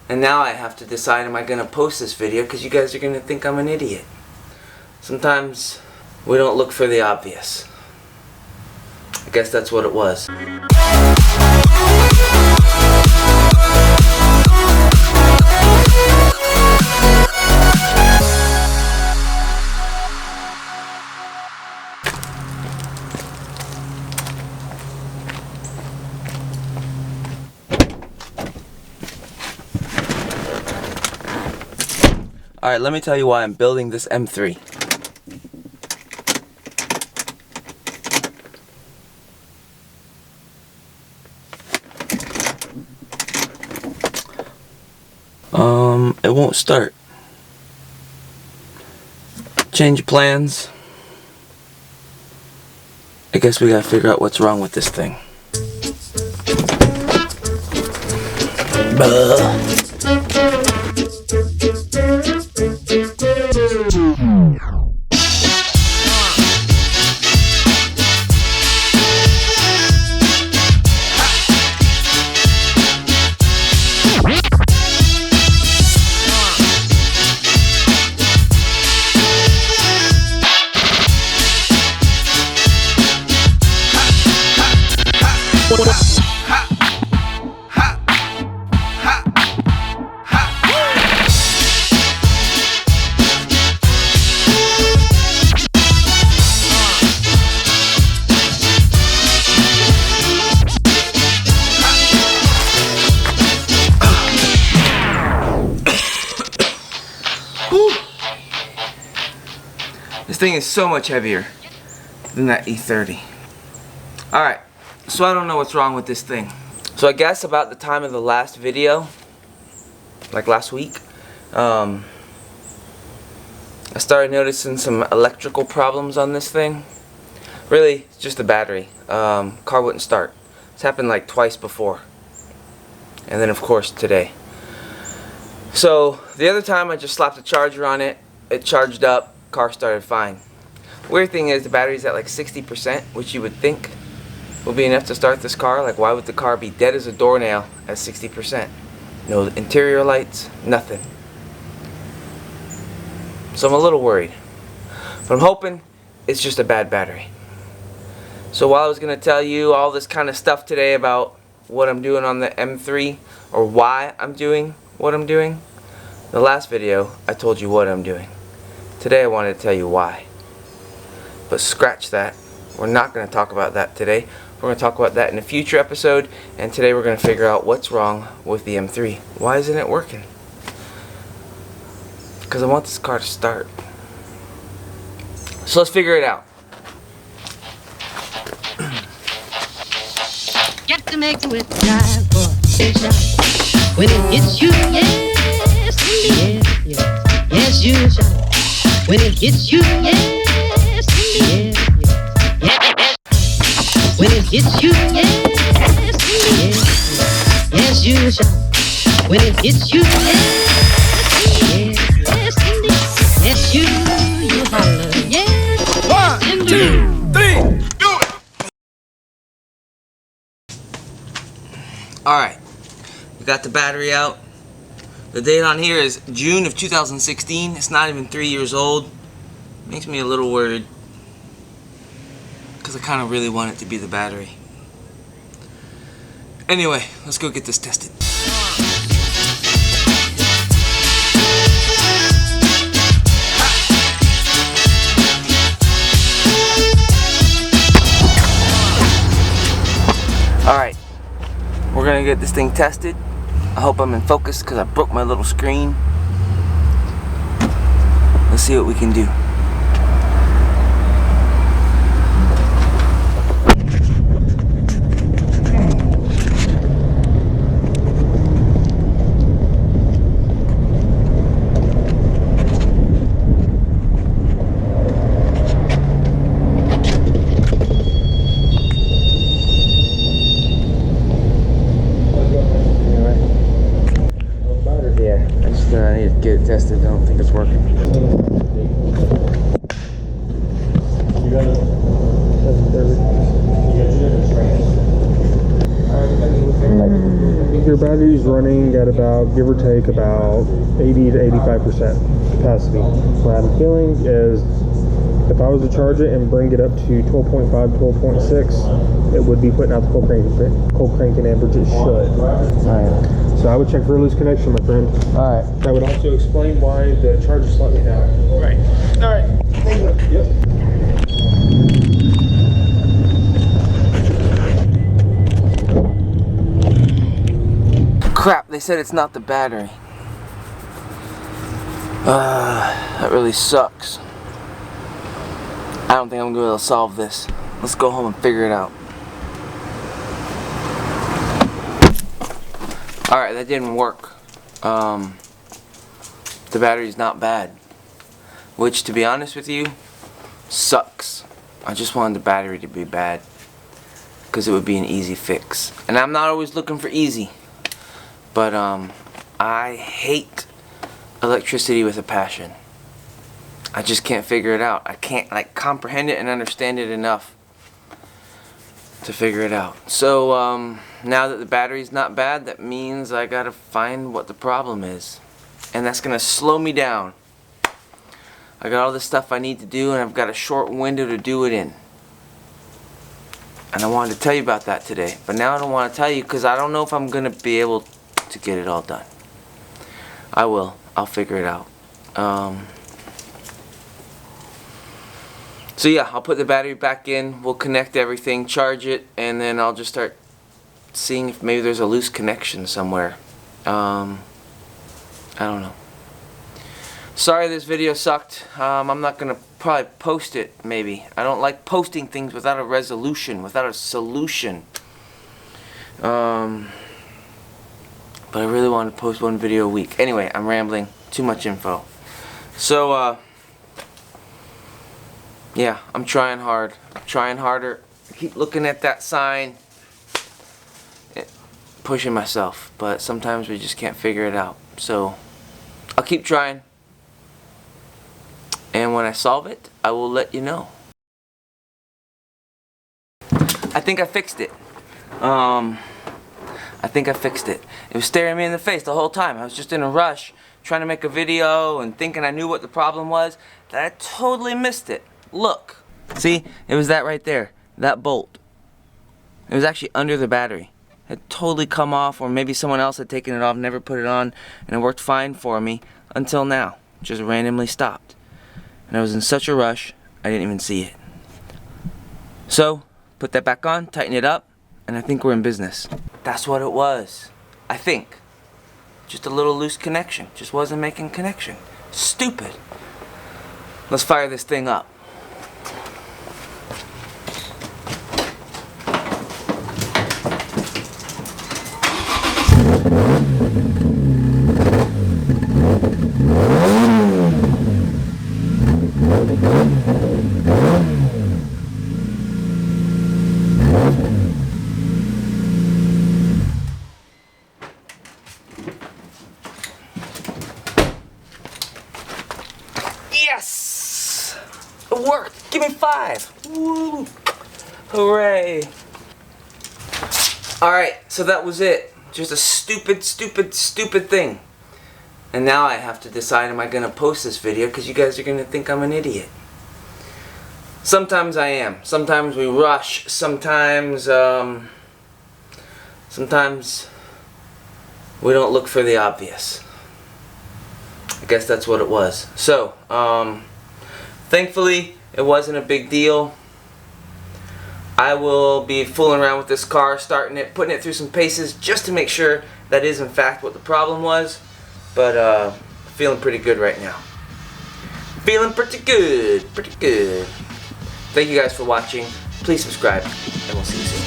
And now I have to decide, am I going to post this video because you guys are going to think I'm an idiot. Sometimes we don't look for the obvious. I guess that's what it was. Alright, let me tell you why I'm building this M3. It won't start. Change plans. I guess we gotta figure out what's wrong with this thing. This thing is so much heavier than that E30. Alright, so I don't know what's wrong with this thing. So I guess about the time of the last video, like last week, I started noticing some electrical problems on this thing. Really, it's just the battery. Car wouldn't start. It's happened like twice before. And then of course today. So the other time I just slapped a charger on it, it charged up, car started fine. Weird thing is the battery's at like 60%, which you would think will be enough to start this car. Like, why would the car be dead as a doornail at 60%? No interior lights, nothing. So I'm a little worried. But I'm hoping it's just a bad battery. So while I was going to tell you all this kind of stuff today about what I'm doing on the M3, or why I'm doing what I'm doing, the last video I told you what I'm doing. Today I wanted to tell you why. But scratch that. We're not going to talk about that today. We're going to talk about that in a future episode. And today we're going to figure out what's wrong with the M3. Why isn't it working? Because I want this car to start. So let's figure it out. Got to make it drive for sunshine. When it hits you, yes, yes, yes, yes, you shine. When it hits you, yes, yes, yes, yes. When it hits you, yes, yes, yes, you shine. When it hits you, yes, yes, yes, yes, you holler, yes. 1, 2, 3, do it. Alright, we got the battery out. The date on here is June of 2016. It's not even 3 years old. Makes me a little worried, because I kind of really want it to be the battery. Anyway, let's go get this tested. Alright, we're gonna get this thing tested. I hope I'm in focus because I broke my little screen. Let's see what we can do. I need to get it tested. I don't think it's working. Your battery's running at about, give or take, about 80 to 85% capacity. What I'm feeling is if I was to charge it and bring it up to 12.5, 12.6, it would be putting out the cold cranking amperage it should. Alright. So I would check for a loose connection, my friend. Alright. That would also explain why the charge is slightly down. Right. Alright. Thank you. Yep. Crap, they said it's not the battery. That really sucks. I don't think I'm going to be able to solve this. Let's go home and figure it out. Alright, that didn't work. The battery's not bad. Which, to be honest with you, sucks. I just wanted the battery to be bad, because it would be an easy fix. And I'm not always looking for easy. But I hate electricity with a passion. I just can't figure it out. I can't comprehend it and understand it enough to figure it out. So now that the battery's not bad, that means I gotta find what the problem is. And that's gonna slow me down. I got all this stuff I need to do, and I've got a short window to do it in. And I wanted to tell you about that today. But now I don't want to tell you because I don't know if I'm gonna be able to get it all done. I will. I'll figure it out. So yeah, I'll put the battery back in, we'll connect everything, charge it, and then I'll just start seeing if maybe there's a loose connection somewhere. I don't know. Sorry this video sucked. I'm not gonna probably post it, maybe. I don't like posting things without a resolution, without a solution. But I really want to post one video a week. Anyway, I'm rambling. Too much info. So, yeah, I'm trying hard. I'm trying harder. I keep looking at that sign. Pushing myself. But sometimes we just can't figure it out. So, I'll keep trying. And when I solve it, I will let you know. I think I fixed it. I think I fixed it. It was staring me in the face the whole time. I was just in a rush, trying to make a video and thinking I knew what the problem was, that I totally missed it. Look. See? It was that right there. That bolt. It was actually under the battery. It had totally come off, or maybe someone else had taken it off, never put it on, and it worked fine for me until now. Just randomly stopped. And I was in such a rush, I didn't even see it. So, put that back on, tighten it up, and I think we're in business. That's what it was. I think. Just a little loose connection. Just wasn't making connection. Stupid. Let's fire this thing up. Yes! It worked! Give me 5! Woo! Hooray! Alright, so that was it. Just a stupid thing. And now I have to decide, am I going to post this video? Because you guys are going to think I'm an idiot. Sometimes I am. Sometimes we rush. Sometimes we don't look for the obvious. I guess that's what it was. So, thankfully, it wasn't a big deal. I will be fooling around with this car, starting it, putting it through some paces, just to make sure that is in fact what the problem was. But, feeling pretty good right now. Feeling pretty good. Thank you guys for watching. Please subscribe, and we'll see you soon.